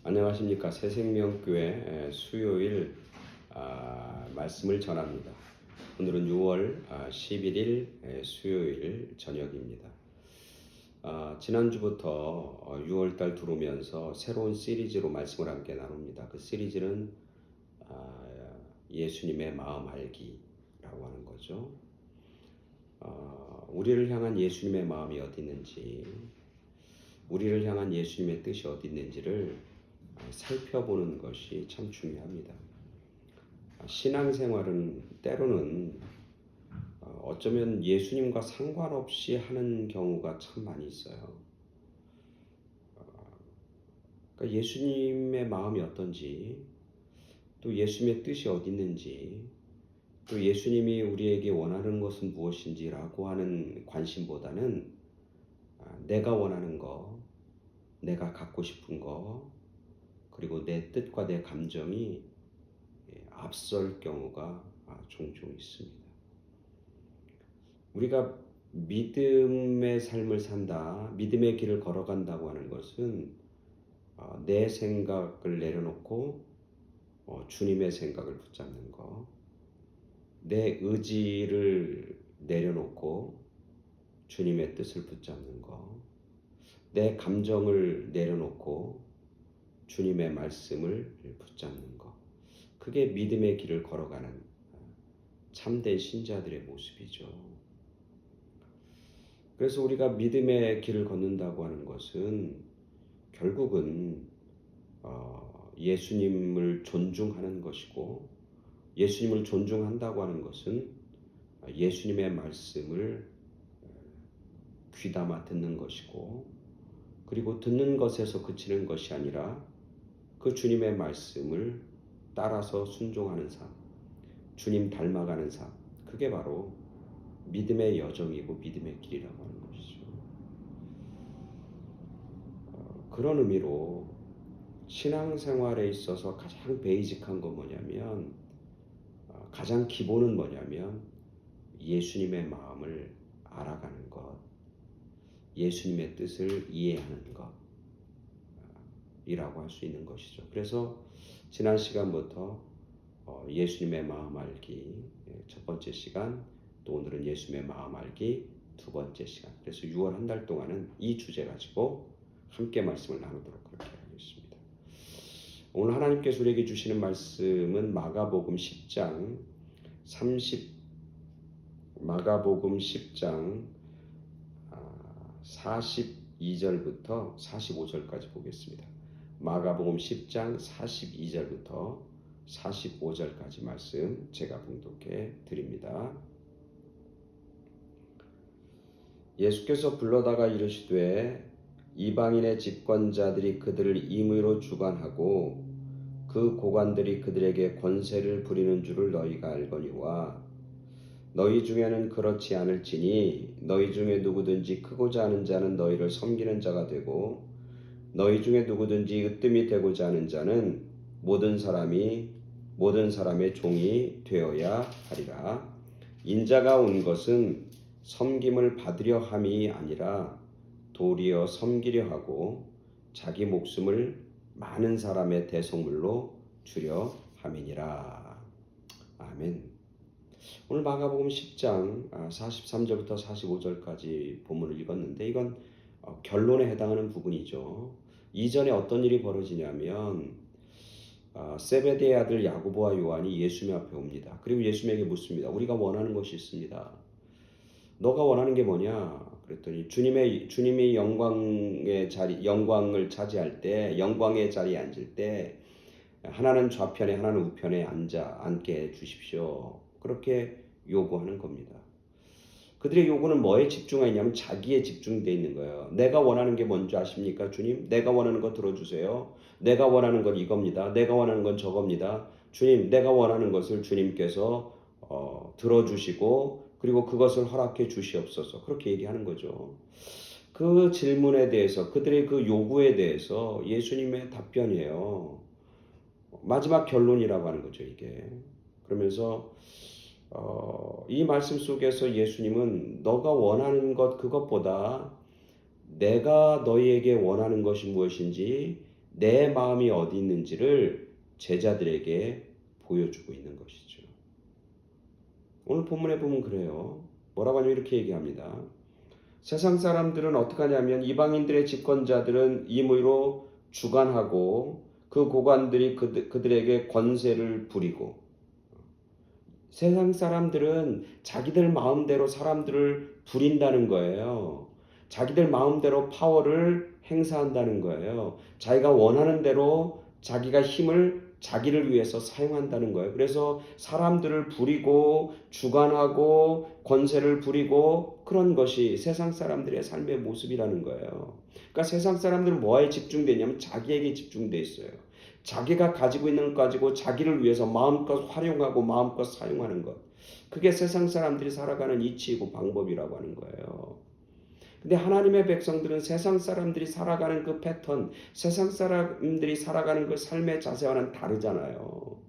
안녕하십니까. 새생명교회 수요일 말씀을 전합니다. 오늘은 6월 11일 수요일 저녁입니다. 지난주부터 6월달 들어오면서 새로운 시리즈로 말씀을 함께 나눕니다. 그 시리즈는 예수님의 마음 알기라고 하는 거죠. 우리를 향한 예수님의 마음이 어디 있는지, 우리를 향한 예수님의 뜻이 어디 있는지를 살펴보는 것이 참 중요합니다. 신앙생활은 때로는 어쩌면 예수님과 상관없이 하는 경우가 참 많이 있어요. 그러니까 예수님의 마음이 어떤지, 또 예수님의 뜻이 어디 있는지, 또 예수님이 우리에게 원하는 것은 무엇인지라고 하는 관심보다는 내가 원하는 거, 내가 갖고 싶은 거, 그리고 내 뜻과 내 감정이 앞설 경우가 종종 있습니다. 우리가 믿음의 삶을 산다, 믿음의 길을 걸어간다고 하는 것은 내 생각을 내려놓고 주님의 생각을 붙잡는 거, 내 의지를 내려놓고 주님의 뜻을 붙잡는 거, 내 감정을 내려놓고 주님의 말씀을 붙잡는 것, 그게 믿음의 길을 걸어가는 참된 신자들의 모습이죠. 그래서 우리가 믿음의 길을 걷는다고 하는 것은 결국은 예수님을 존중하는 것이고, 예수님을 존중한다고 하는 것은 예수님의 말씀을 귀담아 듣는 것이고, 그리고 듣는 것에서 그치는 것이 아니라 그 주님의 말씀을 따라서 순종하는 삶, 주님 닮아가는 삶, 그게 바로 믿음의 여정이고 믿음의 길이라고 하는 것이죠. 그런 의미로 신앙생활에 있어서 가장 베이직한 건 뭐냐면, 가장 기본은 뭐냐면 예수님의 마음을 알아가는 것, 예수님의 뜻을 이해하는 것 이라고 할 수 있는 것이죠. 그래서 지난 시간부터 예수님의 마음 알기 첫 번째 시간, 또 오늘은 예수님의 마음 알기 두 번째 시간, 그래서 6월 한 달 동안은 이 주제 가지고 함께 말씀을 나누도록 그렇게 하겠습니다. 오늘 하나님께서 우리에게 주시는 말씀은 마가복음 10장 42절부터 45절까지 보겠습니다. 마가복음 10장 42절부터 45절까지 말씀 제가 봉독해 드립니다. 예수께서 불러다가 이르시되 이방인의 집권자들이 그들을 임의로 주관하고 그 고관들이 그들에게 권세를 부리는 줄을 너희가 알거니와 너희 중에는 그렇지 않을지니 너희 중에 누구든지 크고자 하는 자는 너희를 섬기는 자가 되고 너희 중에 누구든지 으뜸이 되고자 하는 자는 모든 사람의 종이 되어야 하리라. 인자가 온 것은 섬김을 받으려 함이 아니라 도리어 섬기려 하고 자기 목숨을 많은 사람의 대속물로 주려 함이니라. 아멘. 오늘 마가복음 10장 43절부터 45절까지 본문을 읽었는데 이건 결론에 해당하는 부분이죠. 이전에 어떤 일이 벌어지냐면 세베대의 아들 야고보와 요한이 예수님 앞에 옵니다. 그리고 예수님에게 묻습니다. 우리가 원하는 것이 있습니다. 너가 원하는 게 뭐냐? 그랬더니 주님이 영광을 차지할 때, 영광의 자리에 앉을 때 하나는 좌편에 하나는 우편에 앉게 해 주십시오. 그렇게 요구하는 겁니다. 그들의 요구는 뭐에 집중하여 있냐면 자기에 집중되어 있는 거예요. 내가 원하는 게 뭔지 아십니까? 주님, 내가 원하는 거 들어주세요. 내가 원하는 건 이겁니다. 내가 원하는 건 저겁니다. 주님, 내가 원하는 것을 주님께서 들어주시고 그리고 그것을 허락해 주시옵소서. 그렇게 얘기하는 거죠. 그 질문에 대해서, 그들의 그 요구에 대해서 예수님의 답변이에요. 마지막 결론이라고 하는 거죠, 이게. 그러면서 이 말씀 속에서 예수님은 너가 원하는 것 그것보다 내가 너희에게 원하는 것이 무엇인지, 내 마음이 어디 있는지를 제자들에게 보여주고 있는 것이죠. 오늘 본문에 보면 그래요. 뭐라고 하냐면 이렇게 얘기합니다. 세상 사람들은 어떻게 하냐면 이방인들의 집권자들은 임의로 주관하고 그 고관들이 그들에게 권세를 부리고, 세상 사람들은 자기들 마음대로 사람들을 부린다는 거예요. 자기들 마음대로 파워를 행사한다는 거예요. 자기가 원하는 대로 자기가 힘을 자기를 위해서 사용한다는 거예요. 그래서 사람들을 부리고 주관하고 권세를 부리고 그런 것이 세상 사람들의 삶의 모습이라는 거예요. 그러니까 세상 사람들은 뭐에 집중되어 있냐면 자기에게 집중되어 있어요. 자기가 가지고 있는 것 가지고 자기를 위해서 마음껏 활용하고 마음껏 사용하는 것. 그게 세상 사람들이 살아가는 이치이고 방법이라고 하는 거예요. 근데 하나님의 백성들은 세상 사람들이 살아가는 그 패턴, 세상 사람들이 살아가는 그 삶의 자세와는 다르잖아요.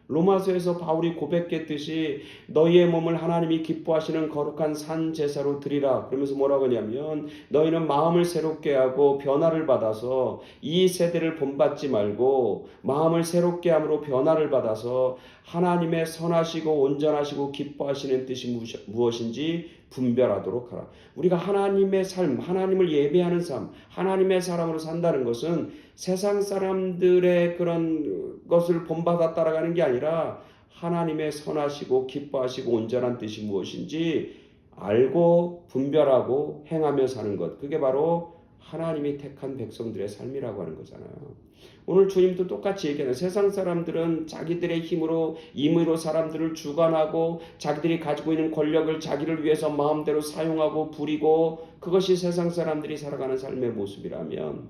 로마서에서 바울이 고백했듯이 너희의 몸을 하나님이 기뻐하시는 거룩한 산 제사로 드리라. 그러면서 뭐라고 하냐면 너희는 마음을 새롭게 하고 변화를 받아서 이 세대를 본받지 말고 마음을 새롭게 함으로 변화를 받아서 하나님의 선하시고 온전하시고 기뻐하시는 뜻이 무엇인지 분별하도록 하라. 우리가 하나님의 삶, 하나님을 예배하는 삶, 하나님의 사람으로 산다는 것은 세상 사람들의 그런 것을 본받아 따라가는 게 아니라 하나님의 선하시고 기뻐하시고 온전한 뜻이 무엇인지 알고 분별하고 행하며 사는 것. 그게 바로 하나님이 택한 백성들의 삶이라고 하는 거잖아요. 오늘 주님도 똑같이 얘기하는, 세상 사람들은 자기들의 힘으로 임의로 사람들을 주관하고 자기들이 가지고 있는 권력을 자기를 위해서 마음대로 사용하고 부리고, 그것이 세상 사람들이 살아가는 삶의 모습이라면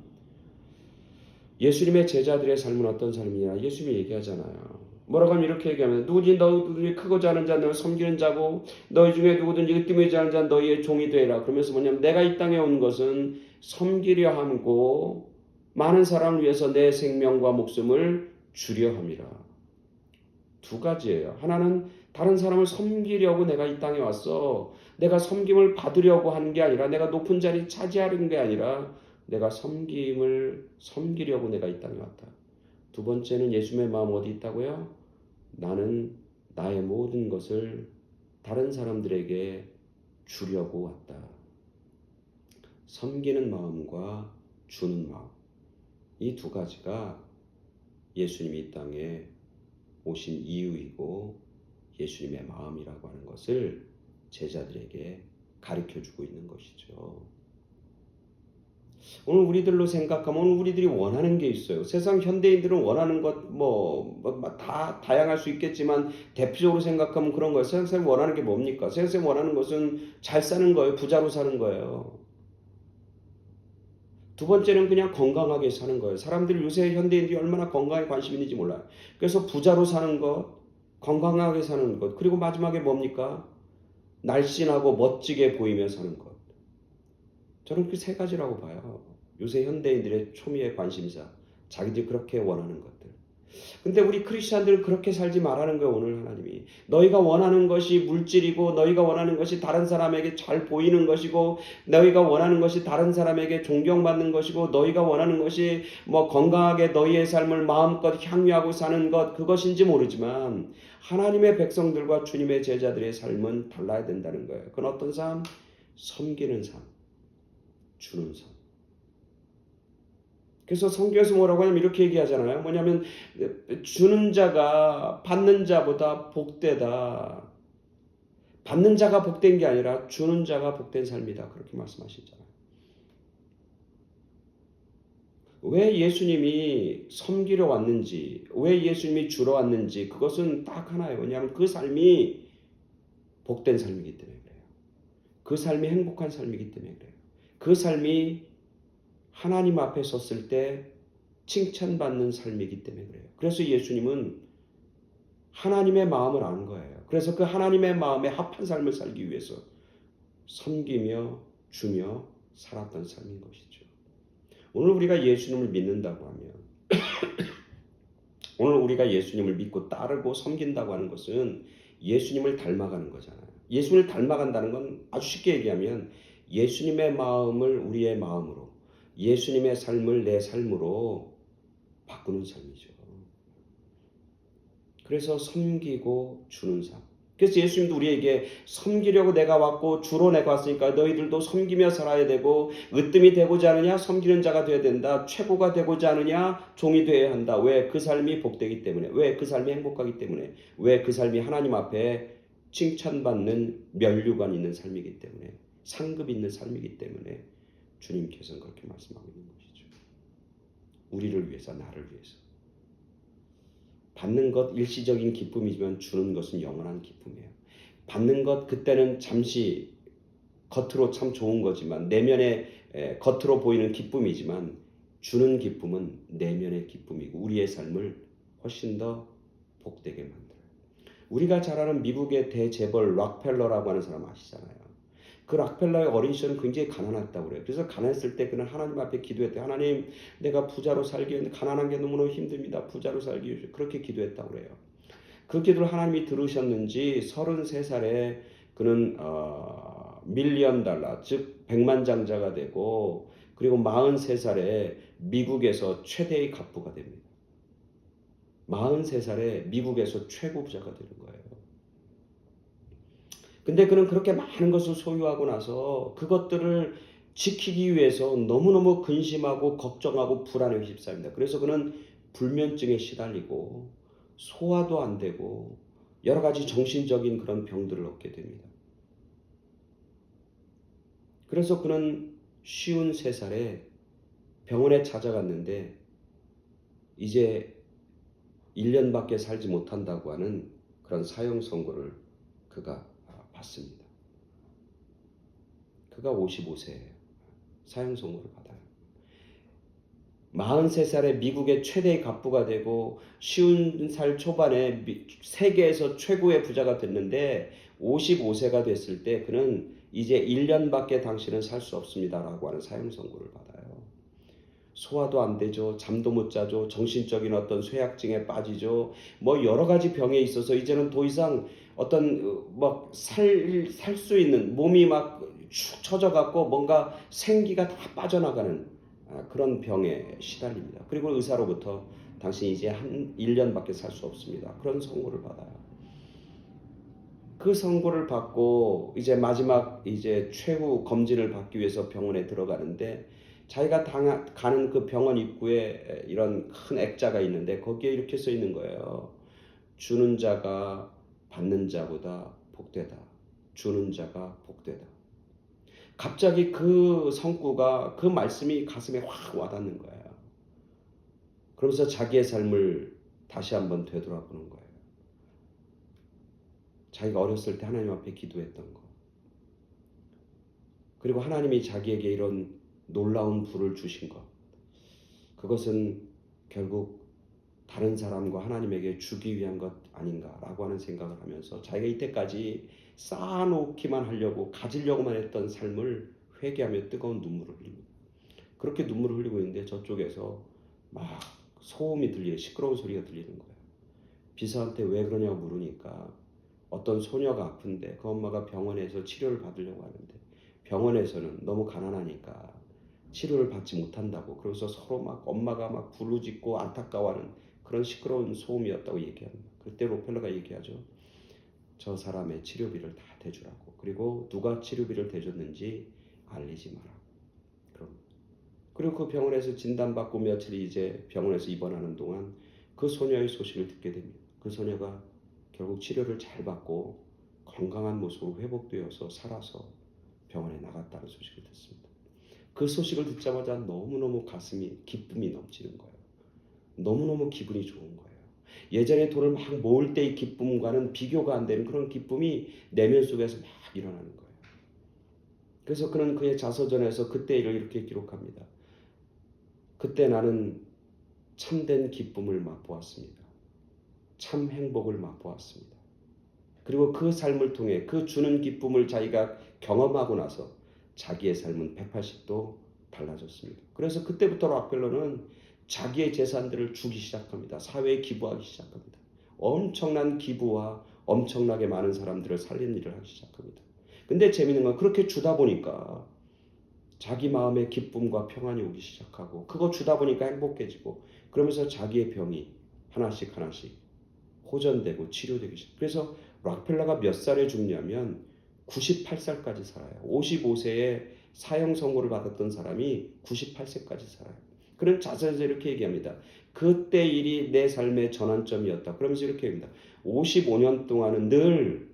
예수님의 제자들의 삶은 어떤 삶이냐? 예수님이 얘기하잖아요. 뭐라고 하면 이렇게 얘기하면 누구든지 너희들이 크고자 하는 자 너희 섬기는 자고 너희 중에 누구든지 으뜸이지 않은 자 너희의 종이 되라. 그러면서 뭐냐면 내가 이 땅에 온 것은 섬기려 함고 많은 사람을 위해서 내 생명과 목숨을 주려 함이라. 두 가지예요. 하나는 다른 사람을 섬기려고 내가 이 땅에 왔어. 내가 섬김을 받으려고 하는 게 아니라, 내가 높은 자리 차지하는 게 아니라 내가 섬기려고 내가 이 땅에 왔다. 두 번째는 예수님의 마음 어디 있다고요? 나는 나의 모든 것을 다른 사람들에게 주려고 왔다. 섬기는 마음과 주는 마음. 이 두 가지가 예수님이 이 땅에 오신 이유이고 예수님의 마음이라고 하는 것을 제자들에게 가르쳐주고 있는 것이죠. 오늘 우리들로 생각하면 오늘 우리들이 원하는 게 있어요. 세상 현대인들은 원하는 것 다 다양할 수 있겠지만 대표적으로 생각하면 그런 거예요. 세상 사람이 원하는 게 뭡니까? 세상 사람이 원하는 것은 잘 사는 거예요. 부자로 사는 거예요. 두 번째는 그냥 건강하게 사는 거예요. 사람들이 요새 현대인들이 얼마나 건강에 관심이 있는지 몰라요. 그래서 부자로 사는 것, 건강하게 사는 것, 그리고 마지막에 뭡니까? 날씬하고 멋지게 보이며 사는 것. 저는 그 세 가지라고 봐요. 요새 현대인들의 초미의 관심사, 자기들이 그렇게 원하는 것들. 근데 우리 크리스찬들은 그렇게 살지 말라는 거예요. 오늘 하나님이 너희가 원하는 것이 물질이고 너희가 원하는 것이 다른 사람에게 잘 보이는 것이고 너희가 원하는 것이 다른 사람에게 존경받는 것이고 너희가 원하는 것이 건강하게 너희의 삶을 마음껏 향유하고 사는 것, 그것인지 모르지만 하나님의 백성들과 주님의 제자들의 삶은 달라야 된다는 거예요. 그건 어떤 삶? 섬기는 삶, 주는 삶. 그래서 성경에서 뭐라고 하냐면 이렇게 얘기하잖아요. 뭐냐면 주는 자가 받는 자보다 복되다. 받는 자가 복된 게 아니라 주는 자가 복된 삶이다. 그렇게 말씀하시잖아요. 왜 예수님이 섬기러 왔는지, 왜 예수님이 주러 왔는지 그것은 딱 하나예요. 왜냐하면 그 삶이 복된 삶이기 때문에 그래요. 그 삶이 행복한 삶이기 때문에 그래요. 그 삶이 하나님 앞에 섰을 때 칭찬받는 삶이기 때문에 그래요. 그래서 예수님은 하나님의 마음을 아는 거예요. 그래서 그 하나님의 마음에 합한 삶을 살기 위해서 섬기며 주며 살았던 삶인 것이죠. 오늘 우리가 예수님을 믿는다고 하면 오늘 우리가 예수님을 믿고 따르고 섬긴다고 하는 것은 예수님을 닮아가는 거잖아요. 예수님을 닮아간다는 건 아주 쉽게 얘기하면 예수님의 마음을 우리의 마음으로, 예수님의 삶을 내 삶으로 바꾸는 삶이죠. 그래서 섬기고 주는 삶. 그래서 예수님도 우리에게 섬기려고 내가 왔고 주로 내가 왔으니까 너희들도 섬기며 살아야 되고 으뜸이 되고자 하느냐 섬기는 자가 되어야 된다. 최고가 되고자 하느냐 종이 되어야 한다. 왜? 그 삶이 복되기 때문에. 왜? 그 삶이 행복하기 때문에. 왜? 그 삶이 하나님 앞에 칭찬받는 면류관 있는 삶이기 때문에. 상급 있는 삶이기 때문에 주님께서는 그렇게 말씀하고 있는 것이죠. 우리를 위해서, 나를 위해서. 받는 것 일시적인 기쁨이지만 주는 것은 영원한 기쁨이에요. 받는 것 그때는 잠시 겉으로 참 좋은 거지만 내면에 겉으로 보이는 기쁨이지만 주는 기쁨은 내면의 기쁨이고 우리의 삶을 훨씬 더 복되게 만들어요. 우리가 잘 아는 미국의 대재벌 락펠러라고 하는 사람 아시잖아요. 그 락펠러의 어린 시절은 굉장히 가난했다고 그래요. 그래서 가난했을 때 그는 하나님 앞에 기도했대. 하나님, 내가 부자로 살기 위해 가난한 게 너무너무 힘듭니다. 부자로 살기 위해 그렇게 기도했다고 그래요. 그 기도를 하나님이 들으셨는지 33살에 그는 밀리언 달러, 즉 100만 장자가 되고 그리고 43살에 미국에서 최대의 갑부가 됩니다. 43살에 미국에서 최고 부자가 되는 거예요. 근데 그는 그렇게 많은 것을 소유하고 나서 그것들을 지키기 위해서 너무너무 근심하고 걱정하고 불안에 휩싸입니다. 그래서 그는 불면증에 시달리고 소화도 안 되고 여러 가지 정신적인 그런 병들을 얻게 됩니다. 그래서 그는 53살에 병원에 찾아갔는데 이제 1년밖에 살지 못한다고 하는 그런 사형 선고를 그가 받습니다. 그가 55세예요. 사형 선고를 받아요. 43살에 미국의 최대의 갑부가 되고 50살 초반에 세계에서 최고의 부자가 됐는데 55세가 됐을 때 그는 이제 1년밖에 당신은 살 수 없습니다라고 하는 사형 선고를 받아요. 소화도 안 되죠. 잠도 못 자죠. 정신적인 어떤 쇠약증에 빠지죠. 뭐 여러 가지 병에 있어서 이제는 더 이상 어떤 막 살 수 있는 몸이 막 축 처져갖고 뭔가 생기가 다 빠져나가는 그런 병에 시달립니다. 그리고 의사로부터 당신이 이제 한 1년밖에 살 수 없습니다. 그런 선고를 받아요. 그 선고를 받고 이제 마지막 이제 최후 검진을 받기 위해서 병원에 들어가는데 자기가 가는 그 병원 입구에 이런 큰 액자가 있는데 거기에 이렇게 써 있는 거예요. 주는 자가 받는 자보다 복되다. 주는 자가 복되다. 갑자기 그 성구가 그 말씀이 가슴에 확 와닿는 거예요. 그러면서 자기의 삶을 다시 한번 되돌아보는 거예요. 자기가 어렸을 때 하나님 앞에 기도했던 거. 그리고 하나님이 자기에게 이런 놀라운 부를 주신 것. 그것은 결국 다른 사람과 하나님에게 주기 위한 것 아닌가라고 하는 생각을 하면서 자기가 이때까지 쌓아놓기만 하려고 가지려고만 했던 삶을 회개하며 뜨거운 눈물을 흘립니다. 그렇게 눈물을 흘리고 있는데 저쪽에서 막 소음이 들리는 시끄러운 소리가 들리는 거예요. 비서한테 왜 그러냐고 물으니까 어떤 소녀가 아픈데 그 엄마가 병원에서 치료를 받으려고 하는데 병원에서는 너무 가난하니까 치료를 받지 못한다고. 그래서 서로 막 엄마가 막 부르짖고 안타까워하는 그런 시끄러운 소음이었다고 얘기합니다. 그때 록펠러가 얘기하죠. 저 사람의 치료비를 다 대주라고. 그리고 누가 치료비를 대줬는지 알리지 마라. 그리고 그 병원에서 진단받고 며칠 이제 병원에서 입원하는 동안 그 소녀의 소식을 듣게 됩니다. 그 소녀가 결국 치료를 잘 받고 건강한 모습으로 회복되어서 살아서 병원에 나갔다는 소식을 듣습니다. 그 소식을 듣자마자 너무너무 가슴이 기쁨이 넘치는 거예요. 너무너무 기분이 좋은 거예요. 예전에 돈을 막 모을 때의 기쁨과는 비교가 안 되는 그런 기쁨이 내면 속에서 막 일어나는 거예요. 그래서 그는 그의 자서전에서 그때 일을 이렇게 기록합니다. 그때 나는 참된 기쁨을 맛보았습니다. 참 행복을 맛보았습니다. 그리고 그 삶을 통해 그 주는 기쁨을 자기가 경험하고 나서 자기의 삶은 180도 달라졌습니다. 그래서 그때부터 락펠러는 자기의 재산들을 주기 시작합니다. 사회에 기부하기 시작합니다. 엄청난 기부와 엄청나게 많은 사람들을 살리는 일을 하기 시작합니다. 근데 재미있는 건 그렇게 주다 보니까 자기 마음에 기쁨과 평안이 오기 시작하고 그거 주다 보니까 행복해지고 그러면서 자기의 병이 하나씩 하나씩 호전되고 치료되기 시작. 그래서 락펠러가 몇 살에 죽냐면 98살까지 살아요. 55세에 사형 선고를 받았던 사람이 98세까지 살아요. 그런 자서에서 이렇게 얘기합니다. 그때 일이 내 삶의 전환점이었다. 그러면서 이렇게 얘기합니다. 55년 동안은 늘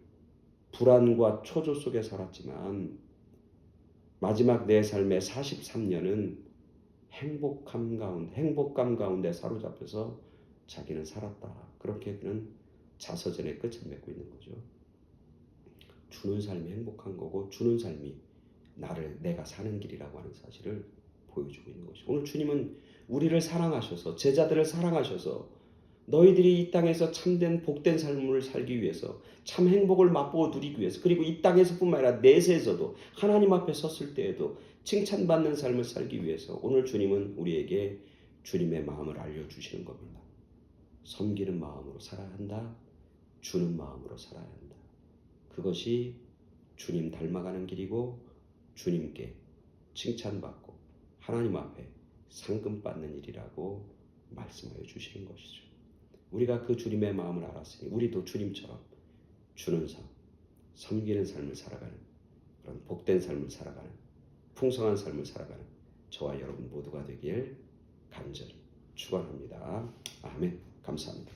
불안과 초조 속에 살았지만 마지막 내 삶의 43년은 행복감 가운데 사로잡혀서 자기는 살았다. 그렇게 그는 자서전의 끝을 맺고 있는 거죠. 주는 삶이 행복한 거고 주는 삶이 내가 사는 길이라고 하는 사실을 보여주고 있는 것이죠. 오늘 주님은 우리를 사랑하셔서 제자들을 사랑하셔서 너희들이 이 땅에서 참된 복된 삶을 살기 위해서 참 행복을 맛보아 누리기 위해서 그리고 이 땅에서뿐만 아니라 내세에서도 하나님 앞에 섰을 때에도 칭찬받는 삶을 살기 위해서 오늘 주님은 우리에게 주님의 마음을 알려주시는 겁니다. 섬기는 마음으로 살아야 한다. 주는 마음으로 살아야 한다. 그것이 주님 닮아가는 길이고 주님께 칭찬받고 하나님 앞에 상금받는 일이라고 말씀하여 주시는 것이죠. 우리가 그 주님의 마음을 알았으니 우리도 주님처럼 주는 삶, 섬기는 삶을 살아가는 그런 복된 삶을 살아가는 풍성한 삶을 살아가는 저와 여러분 모두가 되길 간절히 축원합니다. 아멘. 감사합니다.